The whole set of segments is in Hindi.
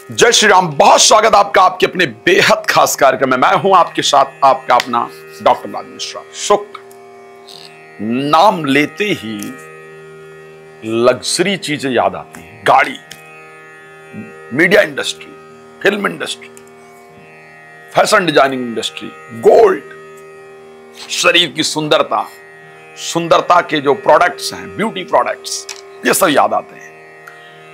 जय श्री राम। बहुत स्वागत आपका आपके अपने बेहद खास कार्यक्रम में। मैं हूं आपके साथ आपका अपना डॉक्टर राज मिश्रा। शुक्र नाम लेते ही लग्जरी चीजें याद आती हैं। गाड़ी, media industry, film industry, fashion designing industry, gold, शरीर की सुंदरता, सुंदरता के जो प्रोडक्ट्स हैं, ब्यूटी प्रोडक्ट्स, ये सब याद आते हैं।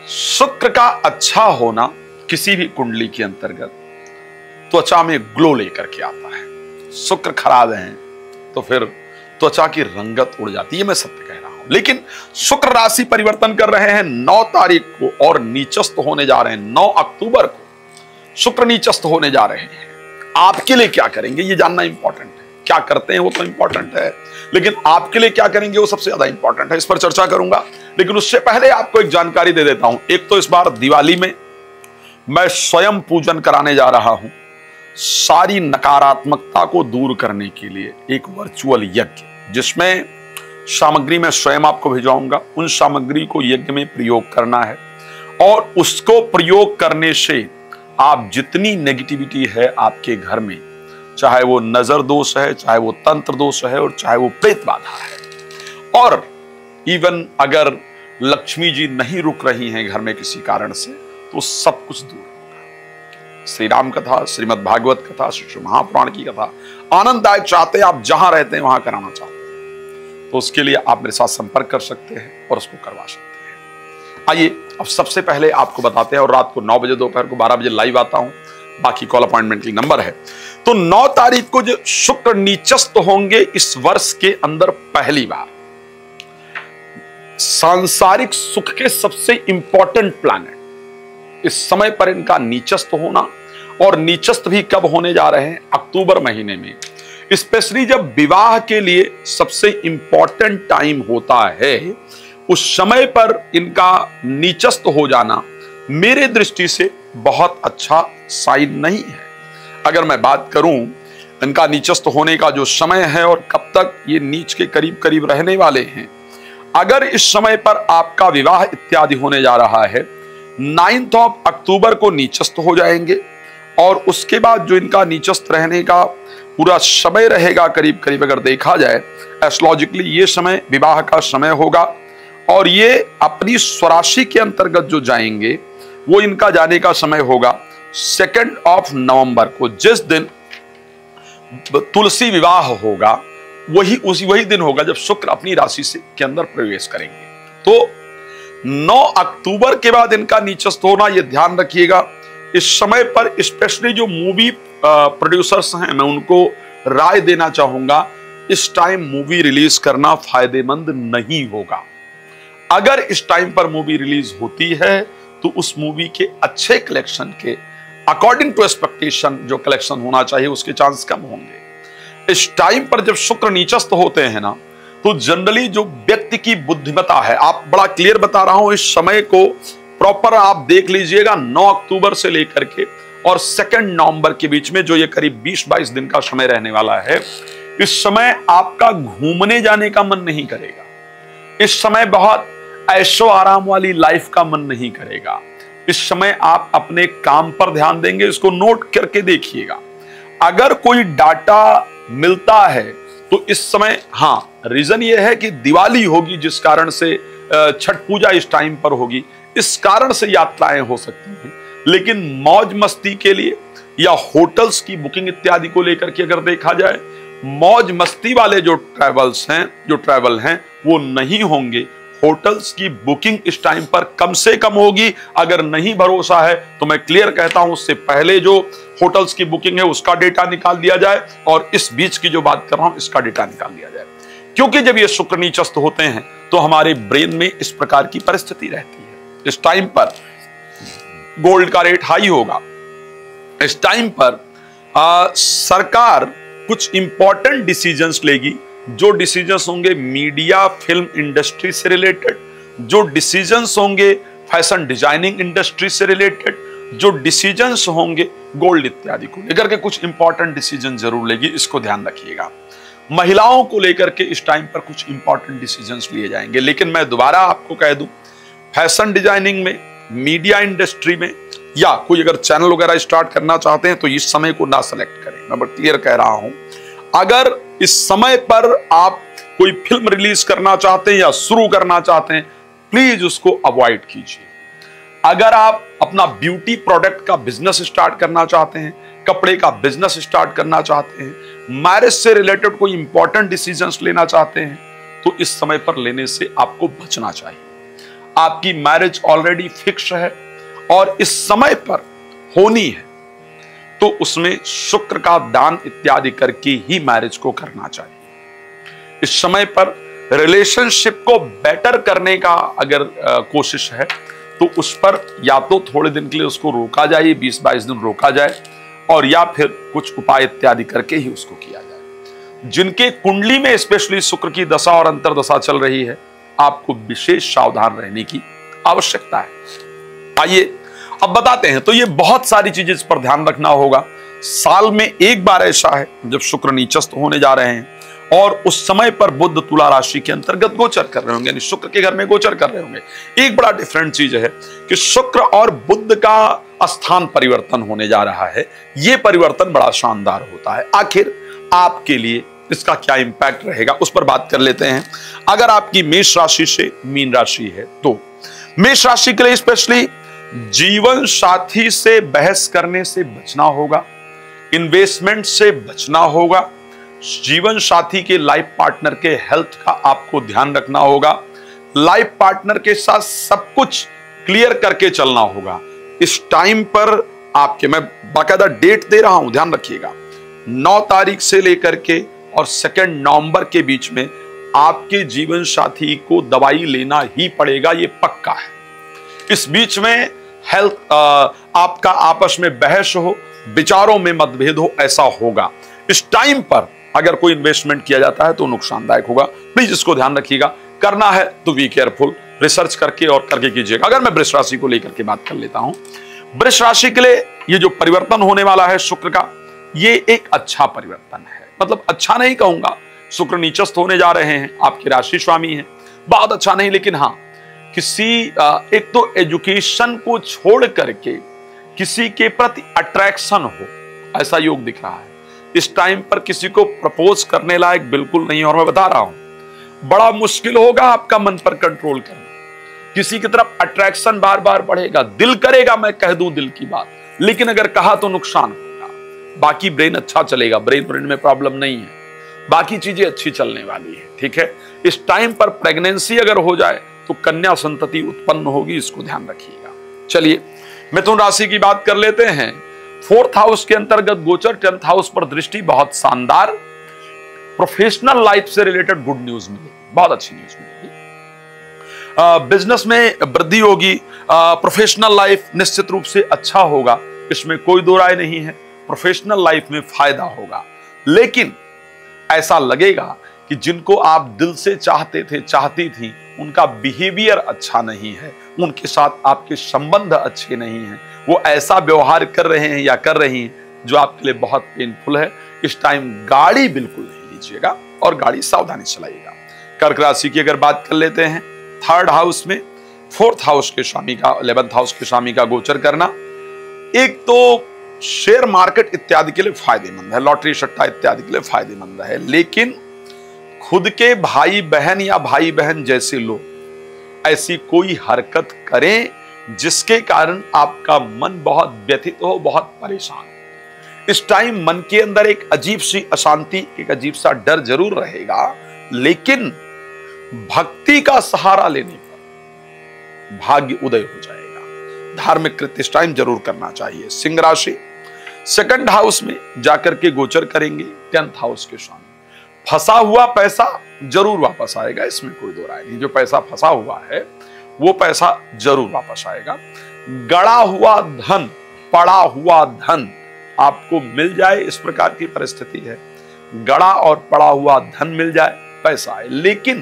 शुक्र का अच्छा होना किसी भी कुंडली के अंतर्गत त्वचा में ग्लो लेकर के आता है। शुक्र खराब है तो फिर त्वचा की रंगत उड़ जाती है। मैं सत्य कह रहा हूं। लेकिन शुक्र राशि परिवर्तन कर रहे हैं 9 तारीख को और नीचस्थ होने जा रहे हैं 9 अक्टूबर को। शुक्र नीचस्थ होने जा रहे हैं। आपके लिए क्या करेंगे ये जानना इंपॉर्टेंट है। क्या करते हैं वो तो इंपॉर्टेंट है, लेकिन आपके लिए क्या करेंगे वो सबसे ज्यादा इंपॉर्टेंट है। इस पर चर्चा करूंगा, लेकिन उससे पहले आपको एक जानकारी दे देता हूं। एक तो इस बार दिवाली में मैं स्वयं पूजन कराने जा रहा हूं। सारी नकारात्मकता को दूर करने के लिए एक वर्चुअल यज्ञ, जिसमें सामग्री मैं स्वयं आपको भिजवाऊंगा। उन सामग्री को यज्ञ में प्रयोग करना है और उसको प्रयोग करने से आप जितनी नेगेटिविटी है आपके घर में, चाहे वो नजर दोष है, चाहे वो तंत्र दोष है और चाहे वो प्रेत बाधा है, और इवन अगर लक्ष्मी जी नहीं रुक रही हैं घर में किसी कारण से, तो सब कुछ दूर होगा। श्री राम कथा, श्रीमद् भागवत कथा, श्री महापुराण की कथा आनंददायक चाहते हैं, आप जहां रहते हैं वहां कराना चाहते हैं, तो उसके लिए आप मेरे साथ संपर्क कर सकते हैं और उसको करवा सकते हैं। आइए अब सबसे पहले आपको बताते हैं, और रात को 9 बजे, दोपहर को 12 बजे लाइव आता हूं। बाकी कॉल अपॉइंटमेंट की नंबर है। तो 9 तारीख को जो शुक्र नीचस्थ होंगे इस वर्ष के अंदर पहली बार, सांसारिक सुख के सबसे इंपॉर्टेंट प्लैनेट, इस समय पर इनका नीचस्थ होना, और नीचस्थ भी कब होने जा रहे हैं? अक्टूबर महीने में। स्पेशली जब विवाह के लिए सबसे इंपॉर्टेंट टाइम होता है, उस समय पर इनका नीचस्थ हो जाना मेरे दृष्टि से बहुत अच्छा साइन नहीं है। अगर मैं बात करूं इनका नीचस्थ होने का जो समय है और कब तक ये नीच के करीब करीब रहने वाले हैं, अगर इस समय पर आपका विवाह इत्यादि होने जा रहा है, 9 अक्टूबर को नीचस्थ हो जाएंगे, और उसके बाद जो इनका नीचस्थ रहने का पूरा समय रहेगा, करीब करीब अगर देखा जाए एस्ट्रोलॉजिकली, ये समय विवाह का समय होगा, और ये अपनी स्वराशि के अंतर्गत जो जाएंगे वो इनका जाने का समय होगा 2 नवंबर को। जिस दिन तुलसी विवाह होगा वही दिन होगा जब शुक्र अपनी राशि से के अंदर प्रवेश करेंगे। तो 9 अक्टूबर के बाद इनका नीचस्थ होना, ये ध्यान रखिएगा। इस समय पर स्पेशली जो मूवी प्रोड्यूसर्स हैं, मैं उनको राय देना चाहूंगा, इस टाइम मूवी रिलीज करना फायदेमंद नहीं होगा। अगर इस टाइम पर मूवी रिलीज होती है तो उस मूवी के अच्छे कलेक्शन के अकॉर्डिंग टू एक्सपेक्टेशन जो कलेक्शन होना चाहिए उसके चांस कम होंगे। इस टाइम पर जब शुक्र नीचस्थ होते हैं ना, तो जनरली जो व्यक्ति की बुद्धिमत्ता है, आप बड़ा क्लियर बता रहा हूं, इस समय को प्रॉपर आप देख लीजिएगा। 9 अक्टूबर से लेकर के और 2 नवंबर के बीच में जो ये करीब 20-22 दिन का समय रहने वाला है, इस समय आपका घूमने जाने का मन नहीं करेगा। इस समय बहुत ऐशो आराम वाली लाइफ का मन नहीं करेगा। इस समय आप अपने काम पर ध्यान देंगे। इसको नोट करके देखिएगा। अगर कोई डाटा मिलता है तो इस समय, हाँ, रीजन ये है कि दिवाली होगी, जिस कारण से छठ पूजा इस टाइम पर होगी, इस कारण से यात्राएं हो सकती हैं। लेकिन मौज मस्ती के लिए या होटल्स की बुकिंग इत्यादि को लेकर के अगर देखा जाए, मौज मस्ती वाले जो ट्रैवल हैं वो नहीं होंगे। होटल्स की बुकिंग इस टाइम पर कम से कम होगी। अगर नहीं भरोसा है तो मैं क्लियर कहता हूं, उससे पहले जो होटल्स की बुकिंग है उसका डेटा निकाल दिया जाए, और इस बीच की जो बात कर रहा हूं इसका डेटा निकाल दिया जाए। क्योंकि जब ये शुक्र नीचस्थ होते हैं तो हमारे ब्रेन में इस प्रकार की परिस्थिति रहती है। इस टाइम पर गोल्ड का रेट हाई होगा। इस टाइम पर सरकार कुछ इंपॉर्टेंट डिसीजंस लेगी। जो डिसीजंस होंगे मीडिया फिल्म इंडस्ट्री से रिलेटेड, जो डिसीजंस होंगे फैशन डिजाइनिंग इंडस्ट्री से रिलेटेड, जो डिसीजंस होंगे गोल्ड इत्यादि को लेकर के कुछ इंपॉर्टेंट डिसीजन जरूर लेगी। इसको ध्यान रखिएगा। महिलाओं को लेकर के इस टाइम पर कुछ इंपॉर्टेंट डिसीजंस लिए जाएंगे। लेकिन मैं दोबारा आपको कह दूं, फैशन डिजाइनिंग में, मीडिया इंडस्ट्री में या कोई अगर चैनल वगैरह स्टार्ट करना चाहते हैं तो इस समय को ना सेलेक्ट करें। मैं क्लियर कह रहा हूं, अगर इस समय पर आप कोई फिल्म रिलीज करना चाहते हैं या शुरू करना चाहते हैं, प्लीज उसको अवॉइड कीजिए। अगर आप अपना ब्यूटी प्रोडक्ट का बिजनेस स्टार्ट करना चाहते हैं, कपड़े का बिजनेस स्टार्ट करना चाहते हैं, मैरिज से रिलेटेड कोई इंपॉर्टेंट डिसीजंस लेना चाहते हैं, तो इस समय पर लेने से आपको बचना चाहिए। आपकी मैरिज ऑलरेडी फिक्स है और इस समय पर होनी है, तो उसमें शुक्र का दान इत्यादि करके ही मैरिज को करना चाहिए। इस समय पर रिलेशनशिप को बेटर करने का अगर कोशिश है तो उस पर या तो थोड़े दिन के लिए उसको रोका जाए, 20-22 दिन रोका जाए, और या फिर कुछ उपाय इत्यादि करके ही उसको किया जाए। जिनके कुंडली में स्पेशली शुक्र की दशा और अंतरदशा चल रही है, आपको विशेष सावधान रहने की आवश्यकता है। आइए अब बताते हैं। तो ये बहुत सारी चीजें इस पर ध्यान रखना होगा। साल में एक बार ऐसा है जब शुक्र नीचस्थ होने जा रहे हैं और उस समय पर बुध तुला राशि के अंतर्गत गोचर कर रहे होंगे, यानी शुक्र के घर में गोचर कर रहे होंगे। एक बड़ा डिफरेंट चीज है कि शुक्र और बुध का स्थान परिवर्तन होने जा रहा है। यह परिवर्तन बड़ा शानदार होता है। आखिर आपके लिए इसका क्या इंपैक्ट रहेगा, उस पर बात कर लेते हैं। अगर आपकी मेष राशि से मीन राशि है तो मेष राशि के लिए स्पेशली जीवन साथी से बहस करने से बचना होगा, इन्वेस्टमेंट से बचना होगा, जीवन साथी के लाइफ पार्टनर के हेल्थ का आपको ध्यान रखना होगा, लाइफ पार्टनर के साथ सब कुछ क्लियर करके चलना होगा। इस टाइम पर आपके, मैं बाकायदा डेट दे रहा हूं, ध्यान रखिएगा, 9 तारीख से लेकर के और 2 नवंबर के बीच में आपके जीवन साथी को दवाई लेना ही पड़ेगा, ये पक्का है। इस बीच में हेल्थ आपका आपस में बहस हो, विचारों में मतभेद हो, ऐसा होगा। इस टाइम पर अगर कोई इन्वेस्टमेंट किया जाता है तो नुकसानदायक होगा। प्लीज इसको ध्यान रखिएगा। करना है तो बी केयरफुल, रिसर्च करके और करके कीजिएगा। अगर मैं वृष राशि को लेकर के बात कर लेता हूं, वृष राशि के लिए ये जो परिवर्तन होने वाला है शुक्र का, ये एक अच्छा परिवर्तन है। मतलब अच्छा नहीं कहूंगा, शुक्र नीचस्थ होने जा रहे हैं, आपके राशि स्वामी हैं, बहुत अच्छा नहीं, लेकिन हाँ, किसी एक तो एजुकेशन को छोड़ करके किसी के प्रति अट्रैक्शन हो, ऐसा योग दिख रहा है। इस टाइम पर किसी को प्रपोज करने लायक बिल्कुल नहीं, और मैं बता रहा हूं बड़ा मुश्किल होगा आपका मन पर कंट्रोल करना। किसी की तरफ अट्रैक्शन बार बार बढ़ेगा, दिल करेगा मैं कह दूं दिल की बात, लेकिन अगर कहा तो नुकसान होगा। बाकी ब्रेन अच्छा चलेगा, ब्रेन में प्रॉब्लम नहीं है, बाकी चीजें अच्छी चलने वाली है। ठीक है, इस टाइम पर प्रेगनेंसी अगर हो जाए तो कन्या संतति उत्पन्न होगी, इसको ध्यान रखिएगा। चलिए मिथुन राशि की बात कर लेते हैं। 4th हाउस के अंतर्गत गोचर, 10th हाउस पर दृष्टि, बहुत शानदार। प्रोफेशनल लाइफ से रिलेटेड गुड न्यूज मिलेगी, बहुत अच्छी न्यूज मिलेगी। बिजनेस में वृद्धि होगी, प्रोफेशनल लाइफ निश्चित रूप से अच्छा होगा, इसमें कोई दो राय नहीं है। प्रोफेशनल लाइफ में फायदा होगा, लेकिन ऐसा लगेगा कि जिनको आप दिल से चाहते थे, चाहती थी, उनका बिहेवियर अच्छा नहीं है, उनके साथ आपके संबंध अच्छे नहीं हैं, वो ऐसा व्यवहार कर रहे हैं या कर रही हैं जो आपके लिए बहुत पेनफुल है। इस टाइम गाड़ी बिल्कुल नहीं लीजिएगा और गाड़ी सावधानी चलाइएगा। कर्क राशि की अगर बात कर लेते हैं, 3rd हाउस में 4th हाउस के स्वामी का, 11th हाउस के स्वामी का गोचर करना, एक तो शेयर मार्केट इत्यादि के लिए फायदेमंद है, लॉटरी सट्टा इत्यादि के लिए फायदेमंद है, लेकिन खुद के भाई बहन या भाई बहन जैसे लोग ऐसी कोई हरकत करें जिसके कारण आपका मन बहुत व्यथित हो, बहुत परेशान हो। इस टाइम मन के अंदर एक अजीब सी अशांति, एक अजीब सा डर जरूर रहेगा, लेकिन भक्ति का सहारा लेने पर भाग्य उदय हो जाएगा। धार्मिक कृत्य इस टाइम जरूर करना चाहिए। सिंह राशि 2nd हाउस में जाकर के गोचर करेंगे, 10th हाउस के स्वामी। फंसा हुआ पैसा जरूर वापस आएगा, इसमें कोई दो राय नहीं। जो पैसा फंसा हुआ है वो पैसा जरूर वापस आएगा। गड़ा हुआ धन, पड़ा हुआ धन आपको मिल जाए, इस प्रकार की परिस्थिति है। गड़ा और पड़ा हुआ धन मिल जाए, पैसा आए, लेकिन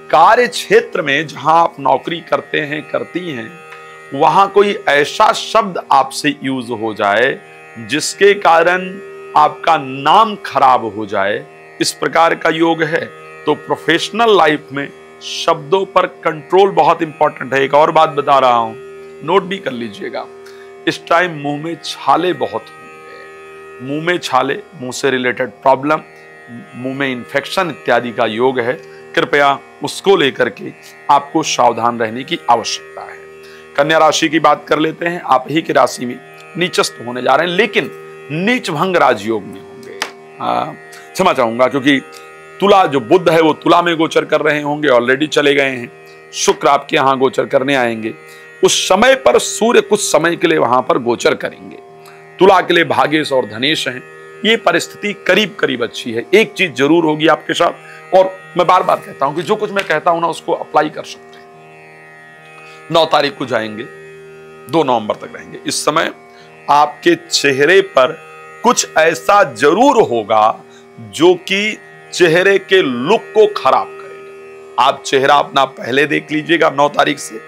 कार्य क्षेत्र में जहां आप नौकरी करते हैं, करती हैं, वहां कोई ऐसा शब्द आपसे यूज हो जाए जिसके कारण आपका नाम खराब हो जाए, इस प्रकार का योग है। तो प्रोफेशनल लाइफ में शब्दों पर कंट्रोल बहुत इंपॉर्टेंट है। एक और बात बता रहा हूं, नोट भी कर लीजिएगा। इस टाइम मुंह में छाले बहुत होंगे, मुंह में छाले, मुंह से रिलेटेड प्रॉब्लम, मुंह में इन्फेक्शन इत्यादि का योग है। कृपया उसको लेकर के आपको सावधान रहने की आवश्यकता है। कन्या राशि की बात कर लेते हैं। आप ही की राशि में नीचस्थ होने जा रहे हैं, लेकिन नीच भंग राजयोग में होंगे। क्षमा चाहूंगा, क्योंकि तुला जो बुध है वो तुला में गोचर कर रहे होंगे, ऑलरेडी चले गए हैं। शुक्र आपके यहां गोचर करने आएंगे। उस समय पर सूर्य कुछ समय के लिए वहां पर गोचर करेंगे। तुला के लिए भाग्येश और धनेश हैं। ये परिस्थिति करीब करीब अच्छी है। एक चीज जरूर होगी आपके साथ, और मैं बार बार कहता हूं कि जो कुछ मैं कहता हूं ना उसको अप्लाई कर सकते हैं। 9 तारीख को जाएंगे, 2 नवंबर तक रहेंगे। इस समय आपके चेहरे पर कुछ ऐसा जरूर होगा जो कि चेहरे के लुक को खराब करेगा। आप चेहरा अपना पहले देख लीजिएगा 9 तारीख से,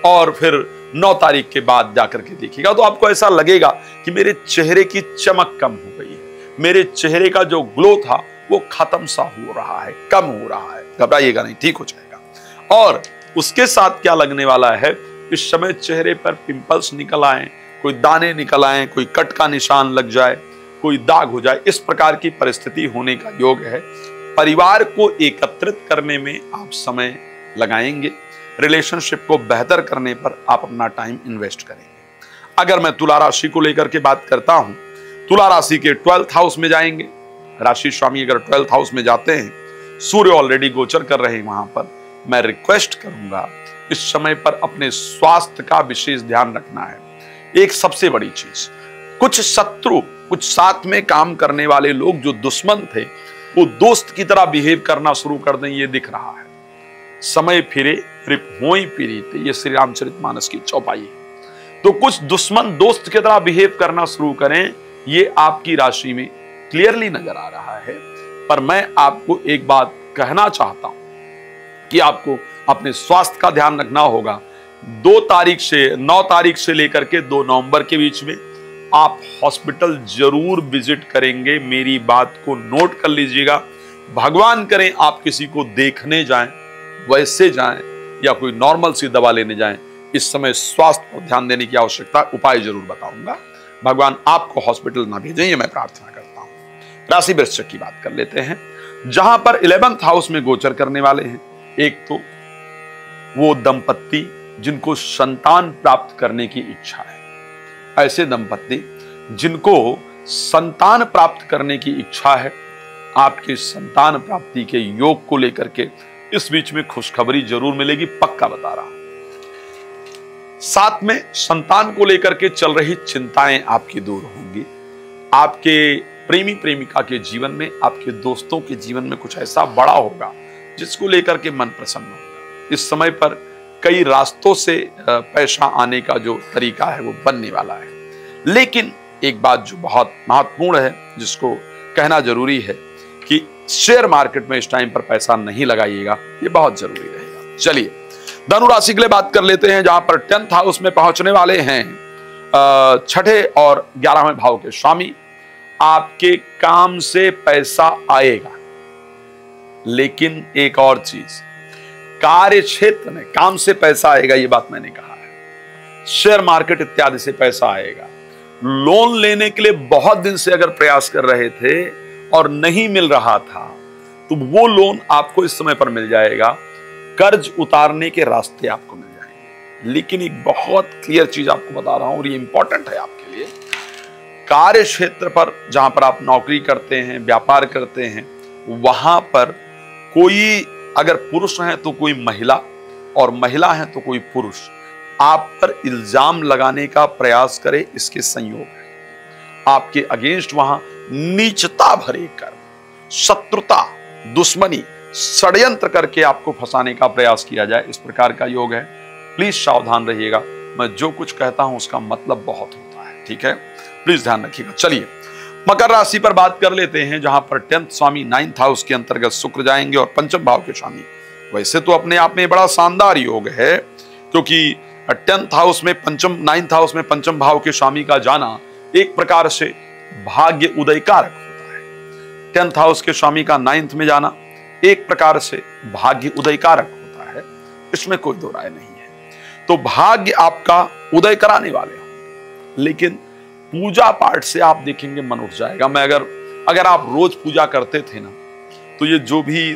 और फिर 9 तारीख के बाद जाकर के देखिएगा तो आपको ऐसा लगेगा कि मेरे चेहरे की चमक कम हो गई है, मेरे चेहरे का जो ग्लो था वो खत्म सा हो रहा है, कम हो रहा है। घबराइएगा नहीं, ठीक हो जाएगा। और उसके साथ क्या लगने वाला है, इस समय चेहरे पर पिंपल्स निकल आए, कोई दाने निकल आए, कोई कट का निशान लग जाए, कोई दाग हो जाए, इस प्रकार की परिस्थिति होने का योग है। परिवार को एकत्रित करने में आप समय लगाएंगे। रिलेशनशिप को बेहतर करने पर आप अपना टाइम इन्वेस्ट करेंगे। अगर मैं तुला राशि को लेकर के बात करता हूं, तुला राशि के 12th हाउस में जाएंगे। राशि स्वामी अगर 12th हाउस में जाते हैं, सूर्य ऑलरेडी गोचर कर रहे हैं वहां पर। मैं रिक्वेस्ट करूंगा इस समय पर अपने स्वास्थ्य का विशेष ध्यान रखना है। एक सबसे बड़ी चीज, कुछ शत्रु, कुछ साथ में काम करने वाले लोग जो दुश्मन थे वो दोस्त की तरह बिहेव करना शुरू कर दें, ये दिख रहा है। समय फिरे रिप होई पीरीत, ये श्री रामचरितमानस की चौपाई है। तो कुछ दुश्मन दोस्त की तरह बिहेव करना शुरू करें, ये आपकी राशि में क्लियरली नजर आ रहा है। पर मैं आपको एक बात कहना चाहता हूं कि आपको अपने स्वास्थ्य का ध्यान रखना होगा। 9 तारीख से लेकर के 2 नवंबर के बीच में आप हॉस्पिटल जरूर विजिट करेंगे। मेरी बात को नोट कर लीजिएगा। भगवान करें आप किसी को देखने जाएं, वैसे जाएं, या कोई नॉर्मल सी दवा लेने जाएं। इस समय स्वास्थ्य पर ध्यान देने की आवश्यकता, उपाय जरूर बताऊंगा। भगवान आपको हॉस्पिटल ना भेजें, ये मैं प्रार्थना करता हूं। राशि वृश्चिक की बात कर लेते हैं, जहां पर 11th हाउस में गोचर करने वाले हैं। एक तो वो दंपत्ति जिनको संतान प्राप्त करने की इच्छा है, ऐसे दंपत्ति जिनको संतान प्राप्त करने की इच्छा है, आपके संतान प्राप्ति के योग को लेकर के इस बीच में खुशखबरी जरूर मिलेगी, पक्का बता रहा हूं। साथ में संतान को लेकर के चल रही चिंताएं आपकी दूर होंगी। आपके प्रेमी प्रेमिका के जीवन में, आपके दोस्तों के जीवन में कुछ ऐसा बड़ा होगा जिसको लेकर के मन प्रसन्न होगा। इस समय पर कई रास्तों से पैसा आने का जो तरीका है वो बनने वाला है। लेकिन एक बात जो बहुत महत्वपूर्ण है, जिसको कहना जरूरी है, कि शेयर मार्केट में इस टाइम पर पैसा नहीं लगाइएगा, ये बहुत जरूरी रहेगा। चलिए धनु राशि के लिए बात कर लेते हैं, जहां पर 10th हाउस में पहुंचने वाले हैं 6ठे और 11वें भाव के स्वामी। आपके काम से पैसा आएगा, लेकिन एक और चीज, कार्य क्षेत्र में काम से पैसा आएगा, ये बात मैंने कहा है। शेयर मार्केट इत्यादि से पैसा आएगा। लोन लेने के लिए बहुत दिन से अगर प्रयास कर रहे थे और नहीं मिल रहा था, तो वो लोन आपको इस समय पर मिल जाएगा। कर्ज उतारने के रास्ते आपको मिल जाएंगे। लेकिन एक बहुत क्लियर चीज आपको बता रहा हूं, और ये इंपॉर्टेंट है आपके लिए। कार्य क्षेत्र पर, जहां पर आप नौकरी करते हैं, व्यापार करते हैं, वहां पर कोई अगर पुरुष है तो कोई महिला, और महिला है तो कोई पुरुष आप पर इल्जाम लगाने का प्रयास करे, इसके संयोग है। आपके अगेंस्ट वहां नीचता भरे कर्म, शत्रुता, दुश्मनी, षड्यंत्र करके आपको फंसाने का प्रयास किया जाए, इस प्रकार का योग है। प्लीज सावधान रहिएगा। मैं जो कुछ कहता हूं उसका मतलब बहुत होता है, ठीक है? प्लीज ध्यान रखिएगा। चलिए मकर राशि पर बात कर लेते हैं, जहां पर 10th स्वामी 9th हाउस के अंतर्गत शुक्र जाएंगे और 5म भाव के स्वामी। वैसे तो अपने आप में बड़ा शानदार योग है, क्योंकि 10th हाउस में 9th हाउस में 5म भाव के स्वामी का जाना एक प्रकार से भाग्य उदय कारक होता है। 10th हाउस के स्वामी का 9th में जाना एक प्रकार से भाग्य उदय कारक होता है, इसमें कोई दो राय नहीं है। तो भाग्य आपका उदय कराने वाले होंगे। लेकिन पूजा पाठ से आप देखेंगे मन उठ जाएगा। मैं अगर आप रोज पूजा करते थे ना, तो ये जो भी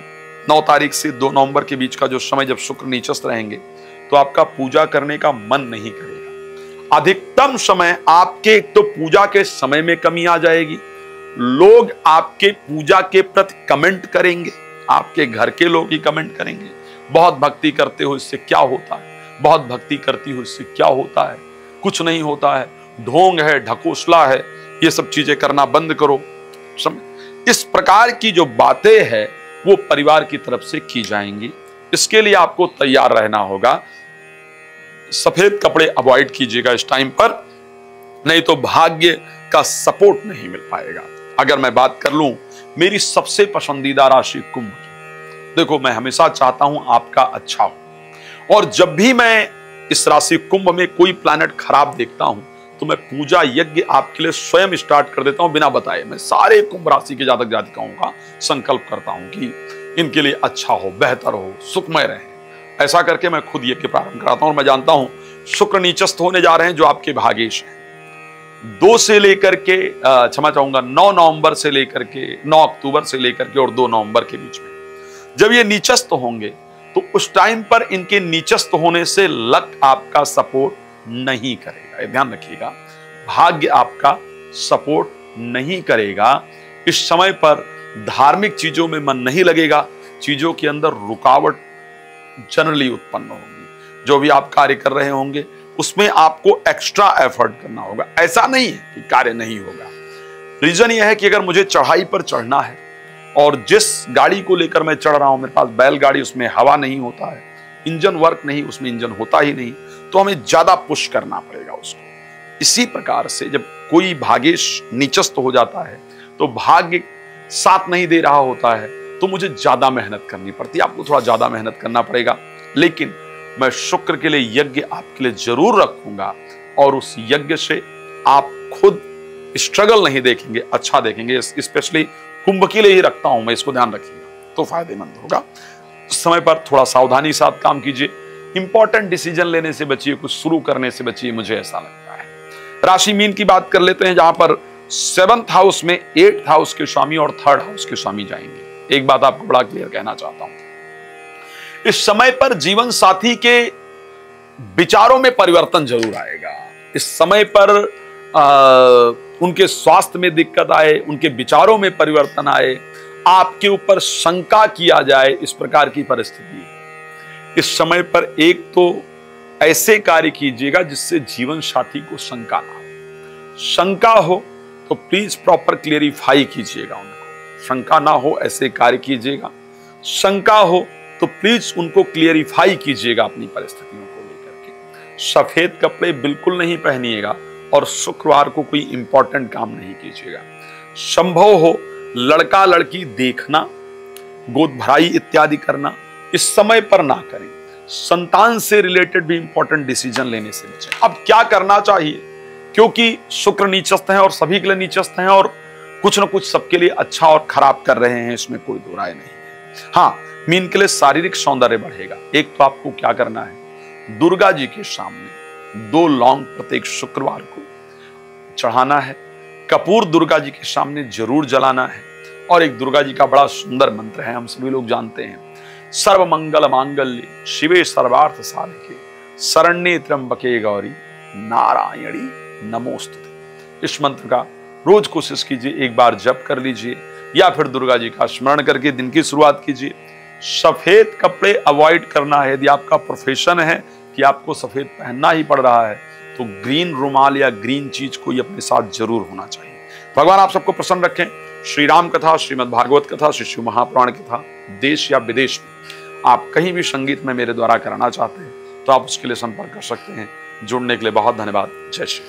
9 तारीख से 2 नवंबर के बीच का जो समय जब शुक्र नीचस्थ रहेंगे, तो आपका पूजा करने का मन नहीं करेगा। अधिकतम समय आपके एक तो पूजा के समय में कमी आ जाएगी, लोग आपके पूजा के प्रति कमेंट करेंगे, आपके घर के लोग ही कमेंट करेंगे, बहुत भक्ति करते हो इससे क्या होता है, बहुत भक्ति करती हो इससे क्या होता है, कुछ नहीं होता है, ढोंग है, ढकोसला है, ये सब चीजें करना बंद करो। इस प्रकार की जो बातें हैं वो परिवार की तरफ से की जाएंगी। इसके लिए आपको तैयार रहना होगा। सफेद कपड़े अवॉइड कीजिएगा इस टाइम पर, नहीं तो भाग्य का सपोर्ट नहीं मिल पाएगा। अगर मैं बात कर लूं मेरी सबसे पसंदीदा राशि कुंभ की, देखो मैं हमेशा चाहता हूं आपका अच्छा हो, और जब भी मैं इस राशि कुंभ में कोई प्लैनेट खराब देखता हूं तो मैं पूजा यज्ञ आपके लिए स्वयं स्टार्ट कर देता हूं बिना बताए। मैं सारे कुंभ राशि के जातक जातिकाओं का संकल्प करता हूं कि इनके लिए अच्छा हो, बेहतर हो, सुखमय रहे। ऐसा करके मैं खुद यज्ञ प्रारंभ कराता हूं। और मैं जानता हूं शुक्र नीचस्थ होने जा रहे हैं जो आपके भाग्येश हैं। 2 से लेकर के क्षमा चाहूंगा 9 नवंबर से लेकर के 9 अक्टूबर से लेकर के और 2 नवंबर के बीच में जब ये नीचस्थ होंगे, तो उस टाइम पर इनके नीचस्थ होने से लक आपका सपोर्ट नहीं करेगा। ध्यान रखिएगा, भाग्य आपका सपोर्ट नहीं करेगा। इस समय पर धार्मिक चीजों में मन नहीं लगेगा, चीजों के अंदर रुकावट जनरली उत्पन्न होगी। जो भी आप कार्य कर रहे होंगे उसमें आपको एक्स्ट्रा एफर्ट करना होगा। ऐसा नहीं है कि कार्य नहीं होगा। रीजन यह है कि अगर मुझे चढ़ाई पर चढ़ना है और जिस गाड़ी को लेकर मैं चढ़ रहा हूं, मेरे पास बैलगाड़ी, उसमें हवा नहीं होता है, इंजन वर्क नहीं, उसमें इंजन होता ही नहीं, तो हमें ज्यादा पुश करना पड़ेगा उसको। इसी प्रकार से जब कोई भाग्येश नीचस्थ हो जाता है तो भाग्य साथ नहीं दे रहा होता है, तो मुझे ज्यादा मेहनत करनी पड़ती है। आपको थोड़ा ज्यादा मेहनत करना पड़ेगा, लेकिन मैं शुक्र के लिए यज्ञ आपके लिए जरूर रखूंगा, और उस यज्ञ से आप खुद स्ट्रगल नहीं देखेंगे, अच्छा देखेंगे। स्पेशली कुंभ के लिए ही रखता हूं मैं, इसको ध्यान रखिएगा तो फायदेमंद होगा। समय पर थोड़ा सावधानी साथ काम कीजिए, इंपॉर्टेंट डिसीजन लेने से बचिए, कुछ शुरू करने से बचिए, मुझे ऐसा लगता है। राशि मीन की बात कर लेते हैं, जहां पर 7th हाउस में 8th हाउस के स्वामी और 3rd हाउस के स्वामी जाएंगे। एक बात आपको बड़ा क्लियर कहना चाहता हूं, इस समय पर जीवन साथी के विचारों में परिवर्तन जरूर आएगा। इस समय पर उनके स्वास्थ्य में दिक्कत आए, उनके विचारों में परिवर्तन आए, आपके ऊपर शंका किया जाए, इस प्रकार की परिस्थिति है। इस समय पर एक तो ऐसे कार्य कीजिएगा जिससे जीवन साथी को शंका ना हो। शंका हो तो प्लीज प्रॉपर क्लियरिफाई कीजिएगा उनको। शंका ना हो ऐसे कार्य कीजिएगा। शंका हो तो प्लीज उनको क्लियरिफाई कीजिएगा अपनी परिस्थितियों को लेकर के। सफेद कपड़े बिल्कुल नहीं पहनिएगा और शुक्रवार को कोई इंपॉर्टेंट काम नहीं कीजिएगा। संभव हो लड़का लड़की देखना, गोद भराई इत्यादि करना इस समय पर ना करें। संतान से रिलेटेड भी इंपॉर्टेंट डिसीजन लेने से बचें। अब क्या करना चाहिए, क्योंकि शुक्र नीचस्थ है और सभी के लिए नीचस्थ हैं, और कुछ न कुछ सबके लिए अच्छा और खराब कर रहे हैं, इसमें कोई दो राय नहीं है। हाँ, मीन के लिए शारीरिक सौंदर्य बढ़ेगा। एक तो आपको क्या करना है, दुर्गा जी के सामने 2 लौंग प्रत्येक शुक्रवार को चढ़ाना है। कपूर दुर्गा जी के सामने जरूर जलाना है। और एक दुर्गा जी का बड़ा सुंदर मंत्र है, हम सभी लोग जानते हैं, सर्व मंगल मांगल्ये शिवे सर्वार्थ साधिके शरण्ये त्र्यंबके गौरी नारायणी नमोस्तुते। इस मंत्र का रोज कोशिश कीजिए, एक बार जप कर लीजिए या फिर दुर्गा जी का स्मरण करके दिन की शुरुआत कीजिए। सफेद कपड़े अवॉइड करना है। यदि आपका प्रोफेशन है कि आपको सफेद पहनना ही पड़ रहा है, तो ग्रीन रुमाल या ग्रीन चीज कोई अपने साथ जरूर होना चाहिए। भगवान आप सबको प्रसन्न रखें। श्री राम कथा, श्रीमद् भागवत कथा, श्री शिव महापुराण कथा देश या विदेश में आप कहीं भी संगीत में मेरे द्वारा कराना चाहते हैं तो आप उसके लिए संपर्क कर सकते हैं। जुड़ने के लिए बहुत धन्यवाद। जय श्री।